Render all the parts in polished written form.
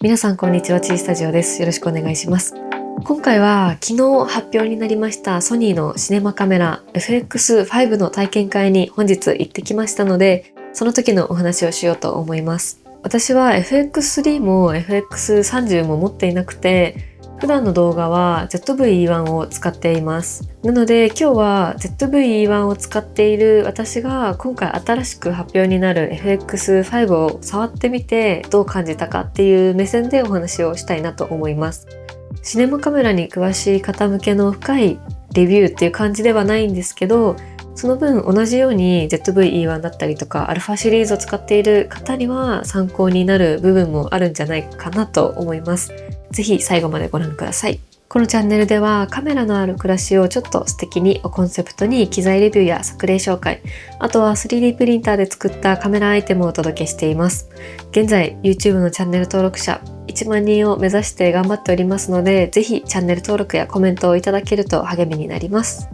皆さんこんにちは、チースタジオです。よろしくお願いします。今回は昨日発表になりましたソニーのシネマカメラ FX5 の体験会に本日行ってきましたので、その時のお話をしようと思います。私は FX3 も FX30 も持っていなくて、普段の動画は ZV-E1 を使っています。なので今日は ZV-E1 を使っている私が今回新しく発表になる FX5 を触ってみてどう感じたかっていう目線でお話をしたいなと思います。シネマカメラに詳しい方向けの深いレビューっていう感じではないんですけど、その分同じように ZV-E1 だったりとか α シリーズを使っている方には参考になる部分もあるんじゃないかなと思います。ぜひ最後までご覧ください。このチャンネルではカメラのある暮らしをちょっと素敵にをコンセプトに機材レビューや作例紹介、あとは 3D プリンターで作ったカメラアイテムをお届けしています。現在 YouTube のチャンネル登録者1万人を目指して頑張っておりますので、ぜひチャンネル登録やコメントをいただけると励みになります。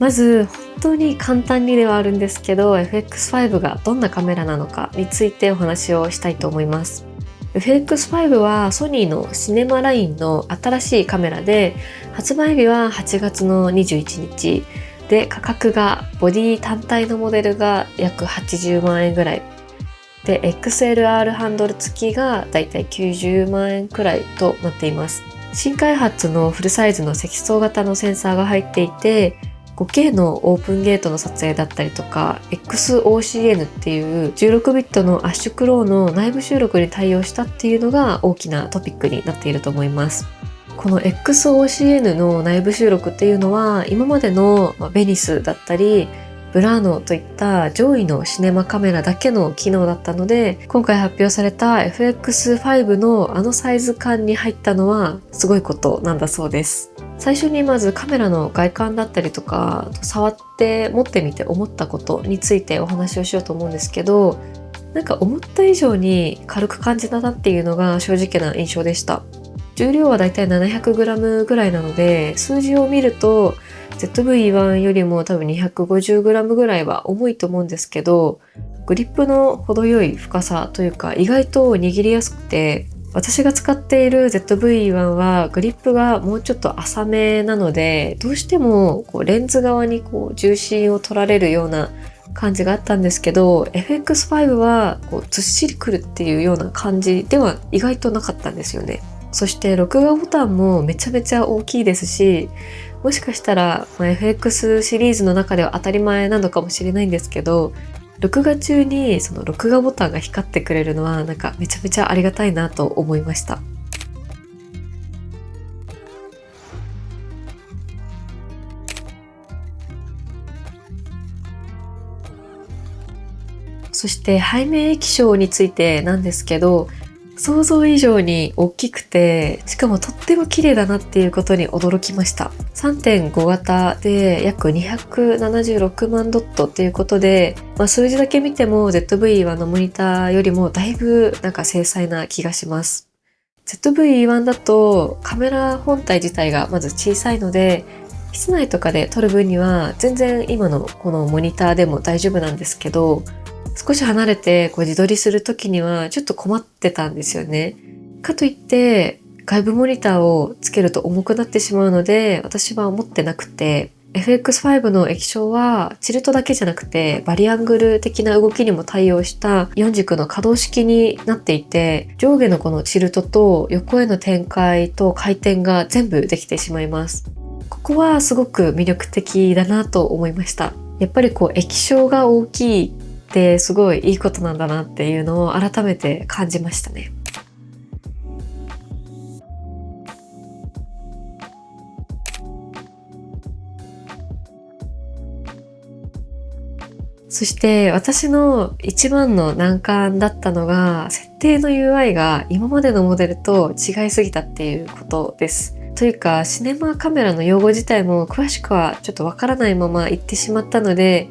まず本当に簡単にではあるんですけど、 FX5 がどんなカメラなのかについてお話をしたいと思います。 FX5 はソニーのシネマラインの新しいカメラで、発売日は8月の21日で、価格がボディ単体のモデルが約80万円ぐらいで、 XLR ハンドル付きがだいたい90万円くらいとなっています。新開発のフルサイズの積層型のセンサーが入っていて、5K のオープンゲートの撮影だったりとか XOCN っていう16ビットの圧縮ローの内部収録に対応したっていうのが大きなトピックになっていると思います。この XOCN の内部収録っていうのは今までのベニスだったりブラーノといった上位のシネマカメラだけの機能だったので、今回発表された FX5 のあのサイズ感に入ったのはすごいことなんだそうです。最初にまずカメラの外観だったりとか、触って持ってみて思ったことについてお話をしようと思うんですけど、なんか思った以上に軽く感じたなっていうのが正直な印象でした。重量はだいたい 700g ぐらいなので、数字を見ると ZV-E1 よりも多分 250g ぐらいは重いと思うんですけど、グリップの程よい深さというか意外と握りやすくて、私が使っている ZV-E1 はグリップがもうちょっと浅めなので、どうしてもレンズ側に重心を取られるような感じがあったんですけど、 FX5 はずっしりくるっていうような感じでは意外となかったんですよね。そして録画ボタンもめちゃめちゃ大きいですし、もしかしたら、FX シリーズの中では当たり前なのかもしれないんですけど、録画中にその録画ボタンが光ってくれるのはなんかめちゃめちゃありがたいなと思いました。そして背面液晶についてなんですけど、想像以上に大きくて、しかもとっても綺麗だなっていうことに驚きました。 3.5 型で約276万ドットっていうことで、数字だけ見ても ZV-E1 のモニターよりもだいぶなんか精細な気がします。 ZV-E1 だとカメラ本体自体がまず小さいので、室内とかで撮る分には全然今のこのモニターでも大丈夫なんですけど、少し離れて自撮りするときにはちょっと困ってたんですよね。かといって外部モニターをつけると重くなってしまうので、私は持ってなくて、 FX5 の液晶はチルトだけじゃなくてバリアングル的な動きにも対応した4軸の可動式になっていて、上下のこのチルトと横への展開と回転が全部できてしまいます。ここはすごく魅力的だなと思いました。やっぱり液晶が大きいってすごいいいことなんだなっていうのを改めて感じましたね。そして私の一番の難関だったのが、設定の UI が今までのモデルと違いすぎたっていうことです。というか、シネマカメラの用語自体も詳しくはちょっとわからないまま行ってしまったので、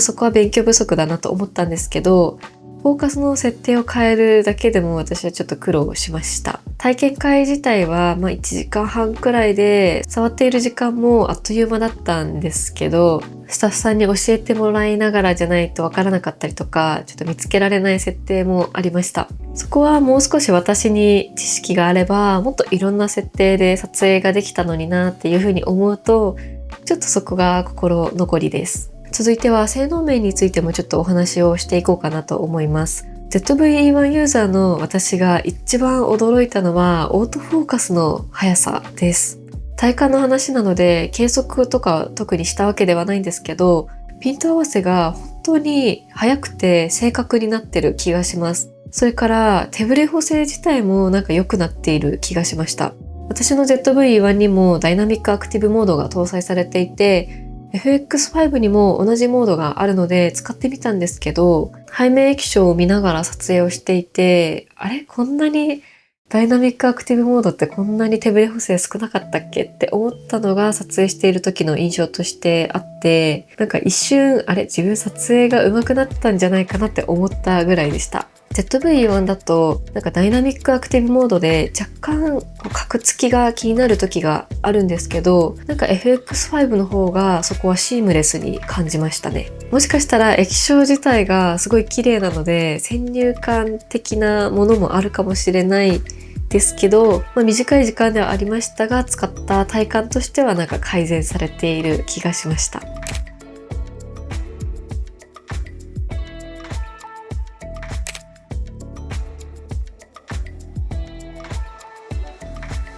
そこは勉強不足だなと思ったんですけど、フォーカスの設定を変えるだけでも私はちょっと苦労しました。体験会自体は1時間半くらいで、触っている時間もあっという間だったんですけど、スタッフさんに教えてもらいながらじゃないとわからなかったりとか、ちょっと見つけられない設定もありました。そこはもう少し私に知識があれば、もっといろんな設定で撮影ができたのになっていうふうに思うと、ちょっとそこが心残りです。続いては性能面についてもちょっとお話をしていこうかなと思います。ZV-E1 ユーザーの私が一番驚いたのはオートフォーカスの速さです。体感の話なので計測とか特にしたわけではないんですけど、ピント合わせが本当に速くて正確になってる気がします。それから手ブレ補正自体も良くなっている気がしました。私の ZV-E1 にもダイナミックアクティブモードが搭載されていて、FX5 にも同じモードがあるので使ってみたんですけど、背面液晶を見ながら撮影をしていて、こんなにダイナミックアクティブモードってこんなに手ブレ補正少なかったっけって思ったのが撮影している時の印象としてあって、一瞬自分撮影が上手くなったんじゃないかなって思ったぐらいでした。ZV-E1 だとダイナミックアクティブモードで若干カクつきが気になる時があるんですけど、FX5 の方がそこはシームレスに感じましたね。もしかしたら液晶自体がすごい綺麗なので先入観的なものもあるかもしれないですけど、短い時間ではありましたが、使った体感としては改善されている気がしました。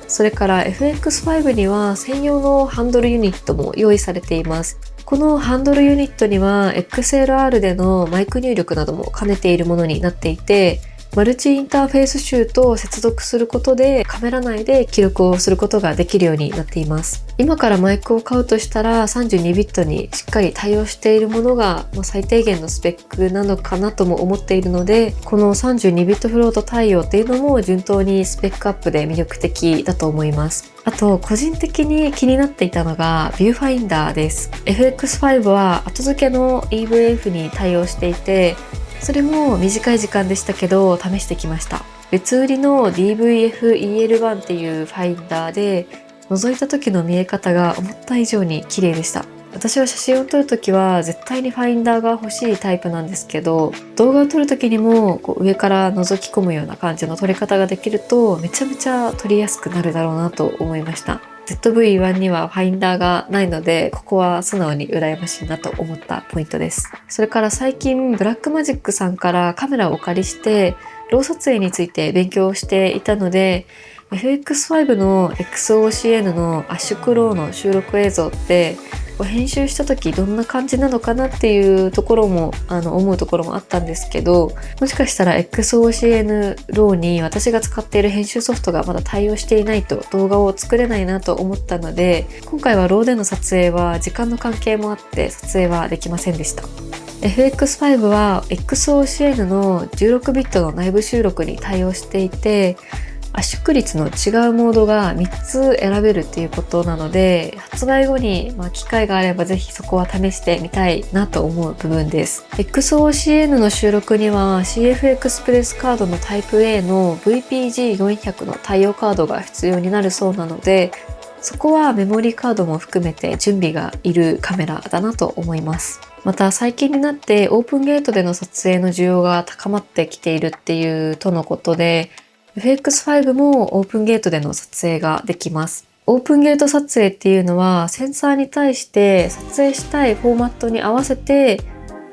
それから FX5 には専用のハンドルユニットも用意されています。このハンドルユニットには XLR でのマイク入力なども兼ねているものになっていて、マルチインターフェースシューと接続することでカメラ内で記録をすることができるようになっています。今からマイクを買うとしたら32ビットにしっかり対応しているものが最低限のスペックなのかなとも思っているので、この32ビットフロート対応っていうのも順当にスペックアップで魅力的だと思います。あと個人的に気になっていたのがビューファインダーです。FX5 は後付けの EVF に対応していて、それも短い時間でしたけど試してきました。別売りの DVF-EL1 っていうファインダーで覗いた時の見え方が思った以上に綺麗でした。私は写真を撮るときは絶対にファインダーが欲しいタイプなんですけど、動画を撮るときにも上から覗き込むような感じの撮り方ができるとめちゃめちゃ撮りやすくなるだろうなと思いました。ZV-1 にはファインダーがないので、ここは素直に羨ましいなと思ったポイントです。それから最近ブラックマジックさんからカメラをお借りしてロー撮影について勉強していたので、FX5 の XOCN の圧縮ローの収録映像って編集した時どんな感じなのかなっていうところも思うところもあったんですけど、もしかしたら XOCN ローに私が使っている編集ソフトがまだ対応していないと動画を作れないなと思ったので、今回はローでの撮影は時間の関係もあって撮影はできませんでした。FX5 は XOCN の16ビットの内部収録に対応していて、圧縮率の違うモードが3つ選べるっていうことなので、発売後に機会があればぜひそこは試してみたいなと思う部分です。XOCN の収録には CF エクスプレスカードのタイプ A の VPG400 の対応カードが必要になるそうなので、そこはメモリーカードも含めて準備がいるカメラだなと思います。また最近になってオープンゲートでの撮影の需要が高まってきているっていうとのことで、FX5 もオープンゲートでの撮影ができます。オープンゲート撮影っていうのはセンサーに対して撮影したいフォーマットに合わせて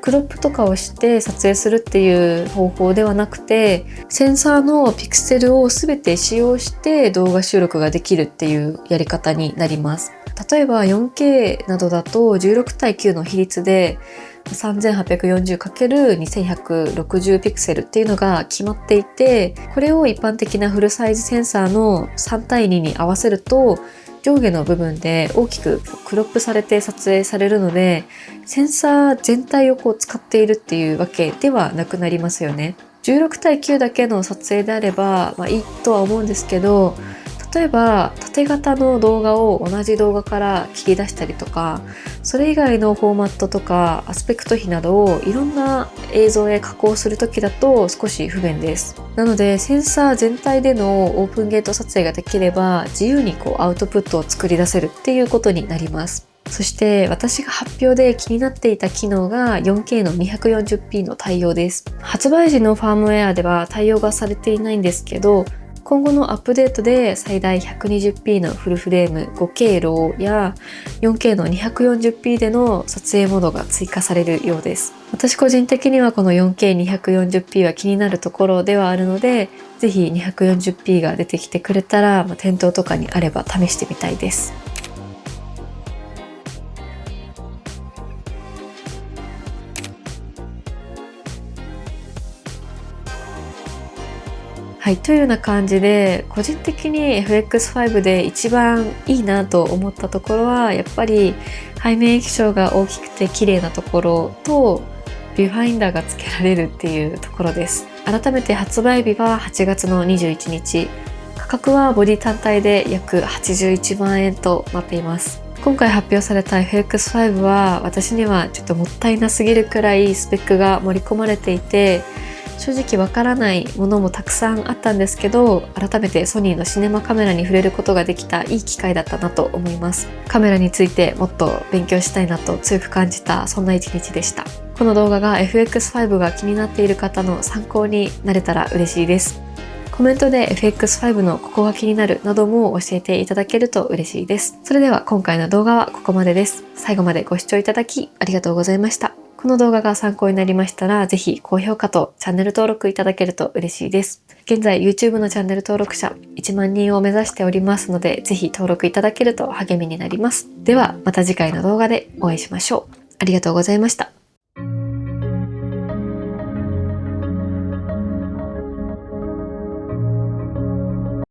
クロップとかをして撮影するっていう方法ではなくて、センサーのピクセルを全て使用して動画収録ができるっていうやり方になります。例えば 4K などだと16対9の比率で 3840×2160 ピクセルっていうのが決まっていて、これを一般的なフルサイズセンサーの3対2に合わせると上下の部分で大きくクロップされて撮影されるので、センサー全体を使っているっていうわけではなくなりますよね。16対9だけの撮影であれば、いいとは思うんですけど、例えば縦型の動画を同じ動画から切り出したりとか、それ以外のフォーマットとかアスペクト比などをいろんな映像へ加工するときだと少し不便です。なのでセンサー全体でのオープンゲート撮影ができれば自由にアウトプットを作り出せるっていうことになります。そして私が発表で気になっていた機能が 4K の 240p の対応です。発売時のファームウェアでは対応がされていないんですけど、今後のアップデートで最大 120p のフルフレーム 5K ローや 4K の 240p での撮影モードが追加されるようです。私個人的にはこの 4K240p は気になるところではあるので、ぜひ 240p が出てきてくれたら、店頭とかにあれば試してみたいです。はい、というような感じで、個人的に FX5 で一番いいなと思ったところは、やっぱり背面液晶が大きくて綺麗なところと、ビューファインダーが付けられるっていうところです。改めて発売日は8月の21日。価格はボディ単体で約81万円となっています。今回発表された FX5 は私にはちょっともったいなすぎるくらいスペックが盛り込まれていて、正直わからないものもたくさんあったんですけど、改めてソニーのシネマカメラに触れることができたいい機会だったなと思います。カメラについてもっと勉強したいなと強く感じた、そんな一日でした。この動画が FX5 が気になっている方の参考になれたら嬉しいです。コメントで FX5 のここが気になるなども教えていただけると嬉しいです。それでは今回の動画はここまでです。最後までご視聴いただきありがとうございました。この動画が参考になりましたら、ぜひ高評価とチャンネル登録いただけると嬉しいです。現在 YouTube のチャンネル登録者1万人を目指しておりますので、ぜひ登録いただけると励みになります。ではまた次回の動画でお会いしましょう。ありがとうございました。